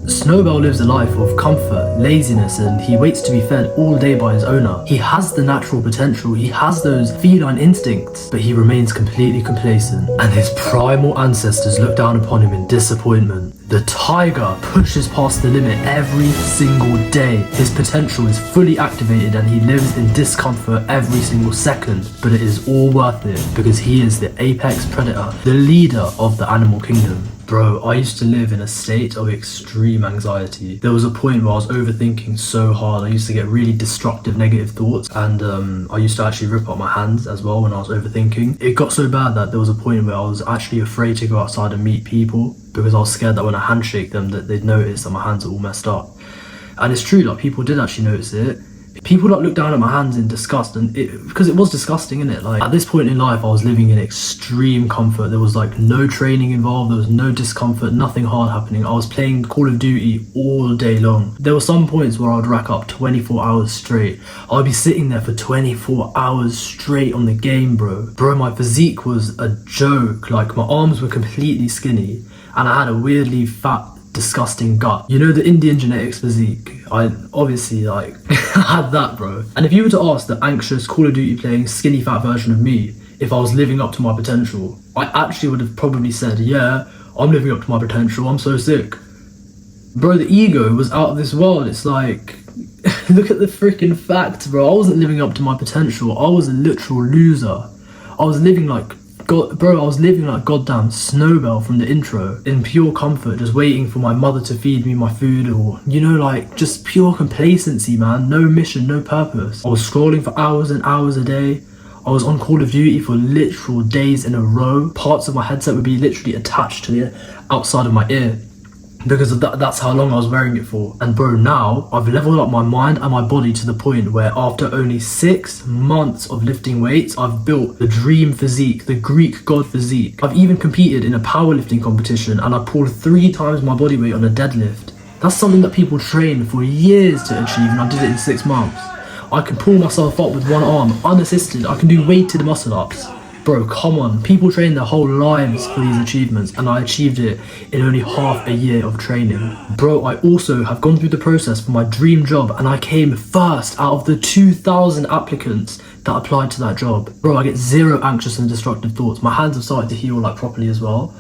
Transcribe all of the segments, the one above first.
Snowbell lives a life of comfort, laziness, and he waits to be fed all day by his owner. He has the natural potential, he has those feline instincts, but he remains completely complacent, and his primal ancestors look down upon him in disappointment. The tiger pushes past the limit every single day. His potential is fully activated and he lives in discomfort every single second, but it is all worth it because he is the apex predator, the leader of the animal kingdom. Bro, I used to live in a state of extreme anxiety. There was a point where I was overthinking so hard. I used to get really destructive, negative thoughts, and I used to actually rip up my hands as well when I was overthinking. It got so bad that there was a point where I was actually afraid to go outside and meet people because I was scared that when I handshake them that they'd notice that my hands are all messed up. And it's true, like people did actually notice it. People like look down at my hands in disgust, and because it was disgusting, innit? Like at this point in life, I was living in extreme comfort. There was like no training involved, there was no discomfort, nothing hard happening. I was playing Call of Duty all day long. There were some points where I'd rack up 24 hours straight. I'd be sitting there for 24 hours straight on the game, bro. Bro, my physique was a joke. Like my arms were completely skinny, and I had a weirdly fat, disgusting gut. You know, the Indian genetics physique. I obviously like had that, bro. And if you were to ask the anxious Call of Duty playing skinny fat version of me if I was living up to my potential, I actually would have probably said, yeah, I'm living up to my potential, I'm so sick. Bro, the ego was out of this world. It's like look at the freaking facts, bro. I wasn't living up to my potential. I was a literal loser. I was living like I was living like goddamn Snowbell from the intro, in pure comfort, just waiting for my mother to feed me my food, or, you know, like, just pure complacency, man. No mission, no purpose. I was scrolling for hours and hours a day. I was on Call of Duty for literal days in a row. Parts of my headset would be literally attached to the outside of my ear because of that's how long I was wearing it for. And bro, now I've leveled up my mind and my body to the point where after only 6 months of lifting weights, I've built the dream physique, the Greek god physique. I've even competed in a powerlifting competition and I pulled 3 times my body weight on a deadlift. That's something that people train for years to achieve, and I did it in 6 months. I can pull myself up with one arm unassisted. I can do weighted muscle ups. Bro, come on. People train their whole lives for these achievements, and I achieved it in only half a year of training. Bro, I also have gone through the process for my dream job, and I came first out of the 2,000 applicants that applied to that job. Bro, I get zero anxious and destructive thoughts. My hands have started to heal like properly as well,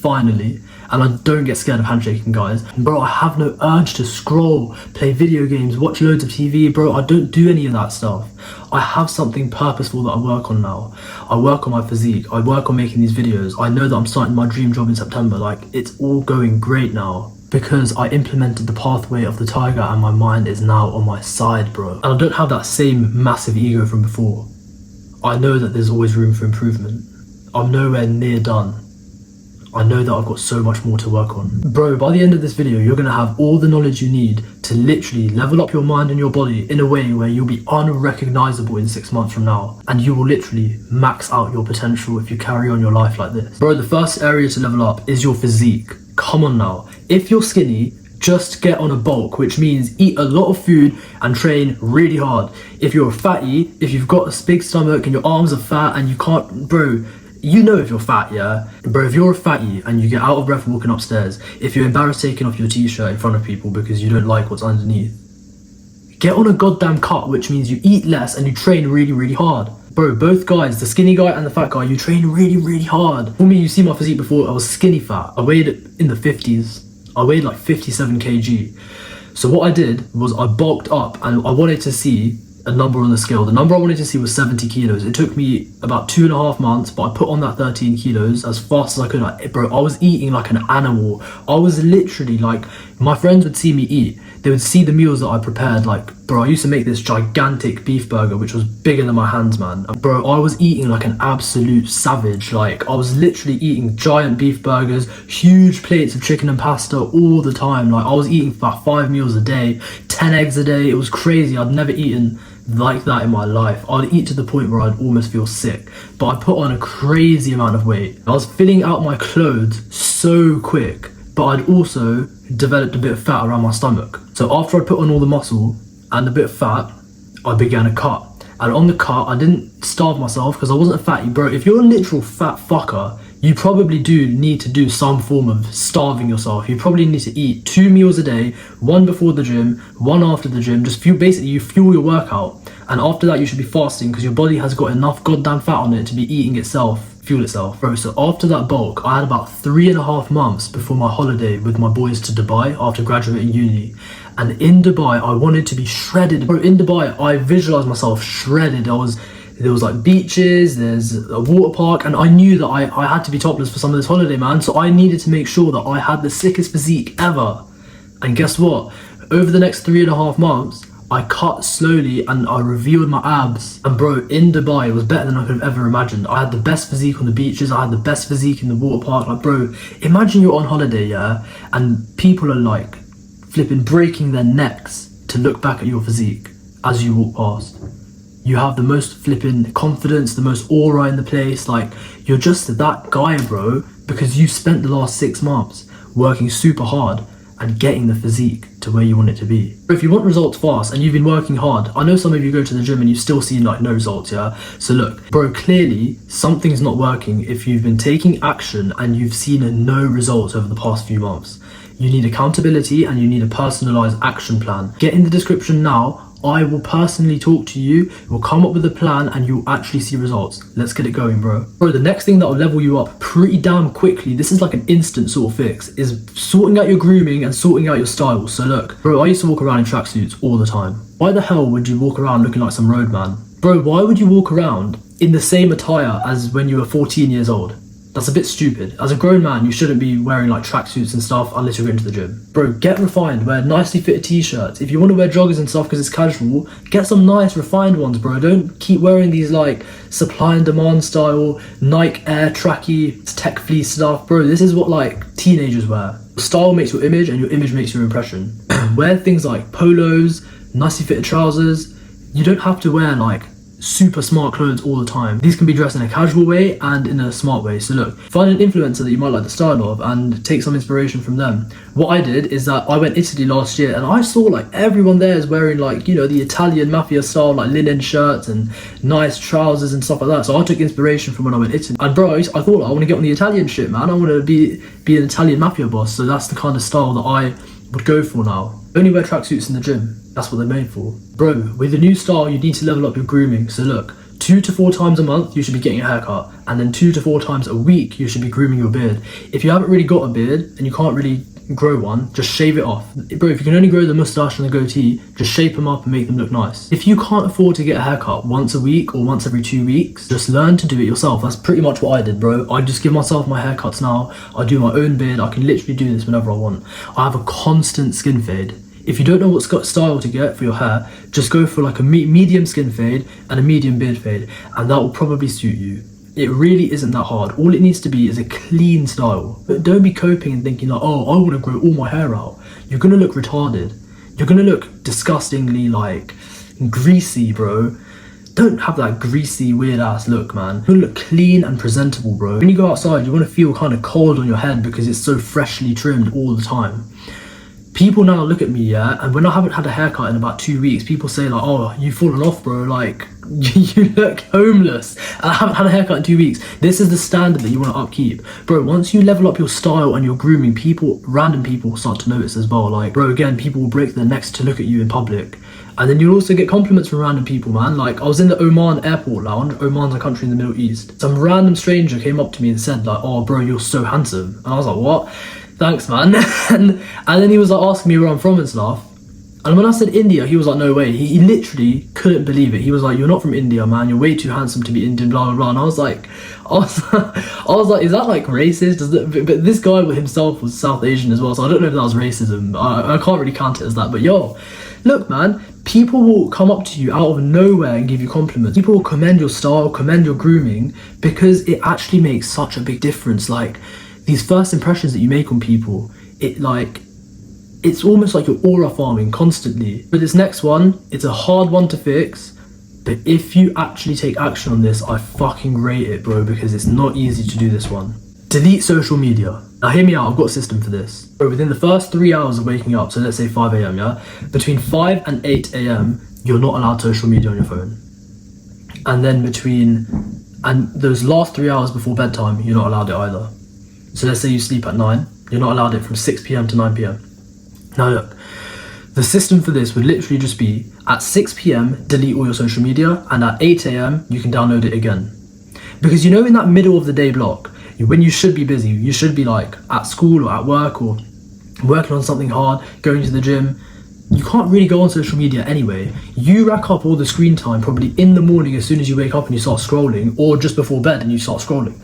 finally. And I don't get scared of handshaking, guys. Bro, I have no urge to scroll, play video games, watch loads of TV. Bro, I don't do any of that stuff. I have something purposeful that I work on now. I work on my physique. I work on making these videos. I know that I'm starting my dream job in September. Like, it's all going great now because I implemented the pathway of the tiger and my mind is now on my side, bro. And I don't have that same massive ego from before. I know that there's always room for improvement. I'm nowhere near done. I know that I've got so much more to work on. Bro, by the end of this video, you're gonna have all the knowledge you need to literally level up your mind and your body in a way where you'll be unrecognizable in 6 months from now. And you will literally max out your potential if you carry on your life like this. Bro, the first area to level up is your physique. Come on now. If you're skinny, just get on a bulk, which means eat a lot of food and train really hard. If you're a fatty, if you've got a big stomach and your arms are fat and you can't, bro, you know if you're fat, yeah? Bro, if you're a fatty and you get out of breath walking upstairs, if you're embarrassed taking off your t-shirt in front of people because you don't like what's underneath, get on a goddamn cut, which means you eat less and you train really, really hard. Bro, both guys, the skinny guy and the fat guy, you train really, really hard. For me, you see my physique before, I was skinny fat. I weighed it in the 50s. I weighed like 57 kg. So what I did was I bulked up and I wanted to see a number on the scale. The number I wanted to see was 70 kilos. It took me about 2.5 months, but I put on that 13 kilos as fast as I could. Bro, I was eating like an animal. I was literally like, my friends would see me eat. They would see the meals that I prepared. Like, bro, I used to make this gigantic beef burger, which was bigger than my hands, man. And bro, I was eating like an absolute savage. Like, I was literally eating giant beef burgers, huge plates of chicken and pasta all the time. Like, I was eating about 5 meals a day, 10 eggs a day. It was crazy. I'd never eaten like that in my life. I'd eat to the point where I'd almost feel sick, but I put on a crazy amount of weight. I was filling out my clothes so quick, but I'd also developed a bit of fat around my stomach. So after I put on all the muscle and a bit of fat, I began a cut. And on the cut, I didn't starve myself because I wasn't a fatty. Bro, if you're a literal fat fucker, you probably do need to do some form of starving yourself. You probably need to eat 2 meals a day, one before the gym, one after the gym. Just basically you fuel your workout, and after that you should be fasting because your body has got enough goddamn fat on it to be eating itself, fuel itself, bro. So after that bulk, I had about 3.5 months before my holiday with my boys to Dubai after graduating uni. And in Dubai, I wanted to be shredded, bro. In Dubai, I visualized myself shredded. There was like beaches, there's a water park, and I knew that I had to be topless for some of this holiday, man. So I needed to make sure that I had the sickest physique ever. And guess what? Over the next 3.5 months, I cut slowly and I revealed my abs. And bro, in Dubai, it was better than I could have ever imagined. I had the best physique on the beaches, I had the best physique in the water park. Like bro, imagine you're on holiday, yeah, and people are like flipping breaking their necks to look back at your physique as you walk past. You have the most flipping confidence, the most aura in the place. Like, you're just that guy, bro, because you spent the last 6 months working super hard and getting the physique to where you want it to be. If you want results fast and you've been working hard, I know some of you go to the gym and you still see like no results, yeah? So look, bro, clearly something's not working if you've been taking action and you've seen no results over the past few months. You need accountability and you need a personalized action plan. Get in the description now. I will personally talk to you, we'll come up with a plan and you'll actually see results. Let's get it going, bro. Bro, the next thing that will level you up pretty damn quickly, this is like an instant sort of fix, is sorting out your grooming and sorting out your style. So look, bro, I used to walk around in tracksuits all the time. Why the hell would you walk around looking like some roadman? Bro, why would you walk around in the same attire as when you were 14 years old? That's a bit stupid. As a grown man, you shouldn't be wearing like tracksuits and stuff unless you're going to the gym. Bro, get refined, wear nicely fitted t-shirts. If you want to wear joggers and stuff because it's casual, get some nice refined ones, bro. Don't keep wearing these like supply and demand style Nike Air Tracky tech fleece stuff. Bro, this is what like teenagers wear. Style makes your image and your image makes your impression. Wear things like polos, nicely fitted trousers. You don't have to wear like super smart clothes all the time. These can be dressed in a casual way and in a smart way. So look, find an influencer that you might like the style of and take some inspiration from them. What I did is that I went Italy last year and I saw like everyone there is wearing like, you know, the Italian mafia style like linen shirts and nice trousers and stuff like that. So I took inspiration from when I went Italy. And bro, I thought I want to get on the Italian shit, man. I want to be an Italian mafia boss. So that's the kind of style that I would go for now. Only wear tracksuits in the gym. That's what they're made for. Bro, with the new style, you need to level up your grooming. So look, 2 to 4 times a month, you should be getting a haircut. And then 2 to 4 times a week, you should be grooming your beard. If you haven't really got a beard and you can't really grow one, just shave it off. Bro, if you can only grow the mustache and the goatee, just shape them up and make them look nice. If you can't afford to get a haircut once a week or once every 2 weeks, just learn to do it yourself. That's pretty much what I did, bro. I just give myself my haircuts now. I do my own beard. I can literally do this whenever I want. I have a constant skin fade. If you don't know what style to get for your hair, just go for like a medium skin fade and a medium beard fade, and that will probably suit you. It really isn't that hard. All it needs to be is a clean style. But don't be coping and thinking like, oh, I want to grow all my hair out. You're going to look retarded. You're going to look disgustingly like greasy, bro. Don't have that greasy, weird ass look, man. You want to look clean and presentable, bro. When you go outside, you want to feel kind of cold on your head because it's so freshly trimmed all the time. People now look at me, yeah, and when I haven't had a haircut in about 2 weeks, people say like, oh, you've fallen off, bro, like, you look homeless, and I haven't had a haircut in 2 weeks. This is the standard that you want to upkeep. Bro, once you level up your style and your grooming, random people will start to notice as well. Like, bro, again, people will break their necks to look at you in public. And then you'll also get compliments from random people, man. Like, I was in the Oman airport lounge. Oman's a country in the Middle East. Some random stranger came up to me and said like, oh, bro, you're so handsome. And I was like, what? Thanks, man. and then he was like asking me where I'm from and stuff. And when I said India, he was like, no way. He literally couldn't believe it. He was like, you're not from India, man. You're way too handsome to be Indian, blah, blah, blah. And I was like, is that like racist? But this guy himself was South Asian as well. So I don't know if that was racism. I can't really count it as that. But yo, look, man, people will come up to you out of nowhere and give you compliments. People will commend your style, commend your grooming, because it actually makes such a big difference. Like, these first impressions that you make on people, it's almost like you're aura farming constantly. But this next one, it's a hard one to fix, but if you actually take action on this, I fucking rate it, bro, because it's not easy to do this one. Delete social media. Now hear me out, I've got a system for this. Bro, within the first 3 hours of waking up, so let's say 5 a.m, yeah? Between 5 and 8 a.m, you're not allowed social media on your phone. And then between And those last 3 hours before bedtime, you're not allowed it either. So let's say you sleep at 9, you're not allowed it from 6 p.m. to 9 p.m. Now look, the system for this would literally just be at 6 p.m, delete all your social media, and at 8 a.m, you can download it again. Because you know, in that middle of the day block, when you should be busy, you should be like at school or at work or working on something hard, going to the gym, you can't really go on social media anyway. You rack up all the screen time probably in the morning as soon as you wake up and you start scrolling, or just before bed and you start scrolling.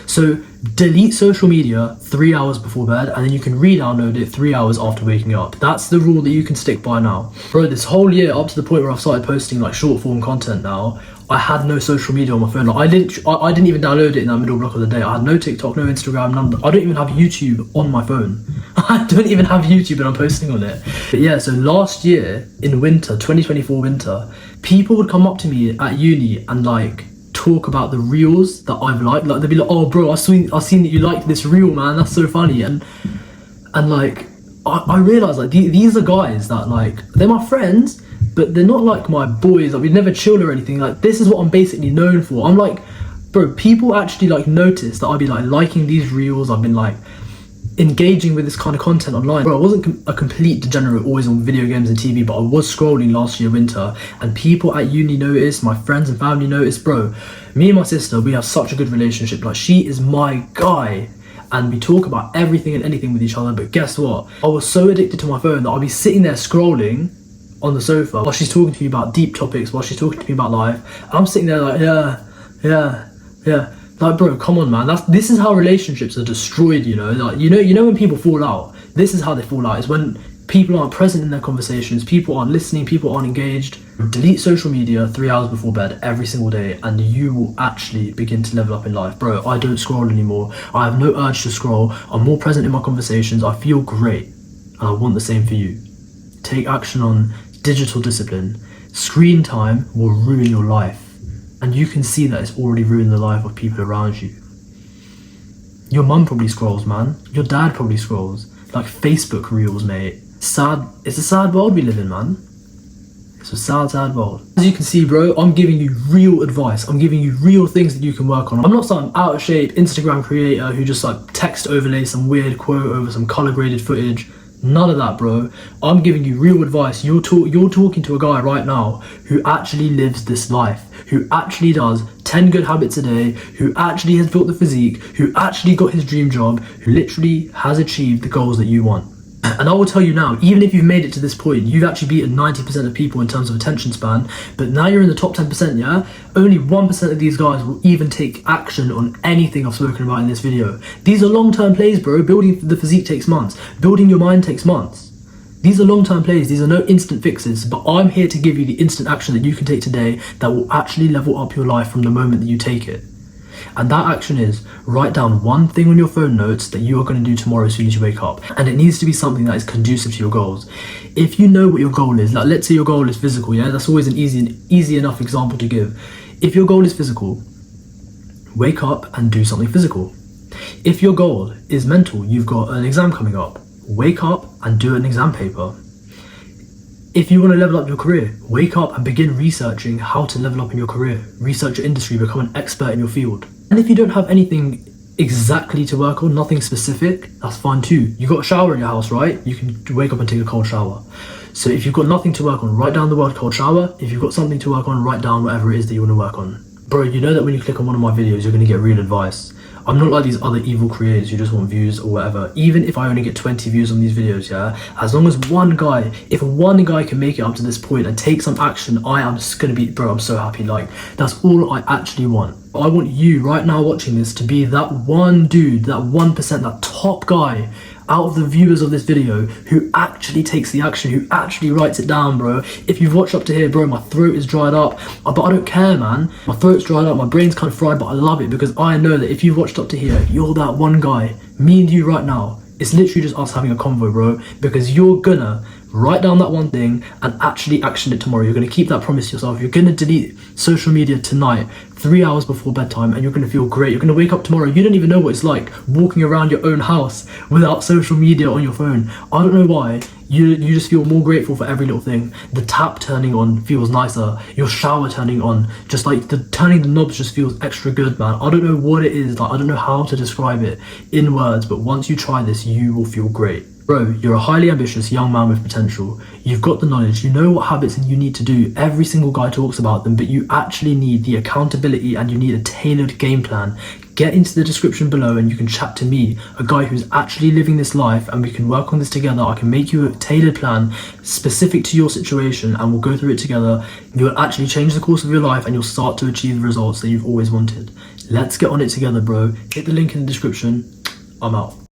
So delete social media 3 hours before bed, and then you can re-download it 3 hours after waking up. That's the rule that you can stick by now. Bro, this whole year up to the point where I've started posting like short form content now, I had no social media on my phone. Like, I didn't even download it in that middle block of the day. I had no TikTok, no Instagram, none. I don't even have YouTube on my phone. I don't even have YouTube and I'm posting on it. But yeah, so last year in winter, 2024 winter, people would come up to me at uni and like talk about the reels that I've liked. Like they'd be like, "Oh bro, I've seen that you liked this reel, man. That's so funny." And like I realised like these are guys that like, they're my friends, but they're not like my boys. Like, we'd never chill or anything. Like, this is what I'm basically known for. I'm like, bro, people actually like notice that I'd be like liking these reels. I've been like engaging with this kind of content online. Bro, I wasn't a complete degenerate always on video games and TV, but I was scrolling last year winter, and people at uni noticed, my friends and family noticed. Bro, me and my sister, we have such a good relationship. Like, she is my guy, and we talk about everything and anything with each other. But guess what? I was so addicted to my phone that I'd be sitting there scrolling on the sofa while she's talking to me about deep topics, while she's talking to me about life. I'm sitting there like, yeah. Like, bro, come on, man. This is how relationships are destroyed, you know? Like, you know when people fall out, this is how they fall out. It's when people aren't present in their conversations, people aren't listening, people aren't engaged. Delete social media 3 hours before bed every single day, and you will actually begin to level up in life. Bro, I don't scroll anymore. I have no urge to scroll. I'm more present in my conversations. I feel great, and I want the same for you. Take action on digital discipline. Screen time will ruin your life, and you can see that it's already ruined the life of people around you. Your mum probably scrolls, man. Your dad probably scrolls. Like Facebook reels, mate. Sad. It's a sad world we live in, man. It's a sad world. As you can see, bro, I'm giving you real advice. I'm giving you real things that you can work on. I'm not some out of shape Instagram creator who just like text overlay some weird quote over some color graded footage. None of that, bro. I'm giving you real advice. You're talking to a guy right now who actually lives this life, who actually does 10 good habits a day, who actually has built the physique, who actually got his dream job, who literally has achieved the goals that you want. And I will tell you now, even if you've made it to this point, you've actually beaten 90% of people in terms of attention span, but now you're in the top 10%, yeah? Only 1% of these guys will even take action on anything I've spoken about in this video. These are long-term plays, bro. Building the physique takes months. Building your mind takes months. These are long-term plays. These are no instant fixes, but I'm here to give you the instant action that you can take today that will actually level up your life from the moment that you take it. And that action is, write down one thing on your phone notes that you are going to do tomorrow as soon as you wake up. And it needs to be something that is conducive to your goals. If you know what your goal is, like let's say your goal is physical, yeah? That's always an easy enough example to give. If your goal is physical, wake up and do something physical. If your goal is mental, you've got an exam coming up, wake up and do an exam paper. If you want to level up your career, wake up and begin researching how to level up in your career. Research your industry, become an expert in your field. And if you don't have anything exactly to work on, nothing specific, that's fine too. You got a shower in your house, right? You can wake up and take a cold shower. So if you've got nothing to work on, write down the word cold shower. If you've got something to work on, write down whatever it is that you want to work on. Bro, you know that when you click on one of my videos, you're going to get real advice. I'm not like these other evil creators who just want views or whatever. Even if I only get 20 views on these videos, yeah, as long as if one guy can make it up to this point and take some action, I am just gonna be, bro, I'm so happy. Like, that's all I actually want. I want you right now watching this to be that one dude, that 1%, that top guy out of the viewers of this video who actually takes the action, who actually writes it down, bro. If you've watched up to here, bro, my throat is dried up, but I don't care, man. My throat's dried up, my brain's kind of fried, but I love it because I know that if you've watched up to here, you're that one guy. Me and you right now, it's literally just us having a convo, bro, because you're gonna write down that one thing and actually action it tomorrow. You're gonna keep that promise to yourself. You're gonna delete social media tonight 3 hours before bedtime, and you're going to feel great. You're going to wake up tomorrow. You don't even know what it's like walking around your own house without social media on your phone. I don't know why. You just feel more grateful for every little thing. The tap turning on feels nicer. Your shower turning on, just like turning the knobs just feels extra good, man. I don't know what it is. Like, I don't know how to describe it in words, but once you try this, you will feel great. Bro, you're a highly ambitious young man with potential. You've got the knowledge, you know what habits you need to do. Every single guy talks about them, but you actually need the accountability and you need a tailored game plan. Get into the description below and you can chat to me, a guy who's actually living this life, and we can work on this together. I can make you a tailored plan specific to your situation and we'll go through it together. You'll actually change the course of your life and you'll start to achieve the results that you've always wanted. Let's get on it together, bro. Hit the link in the description. I'm out.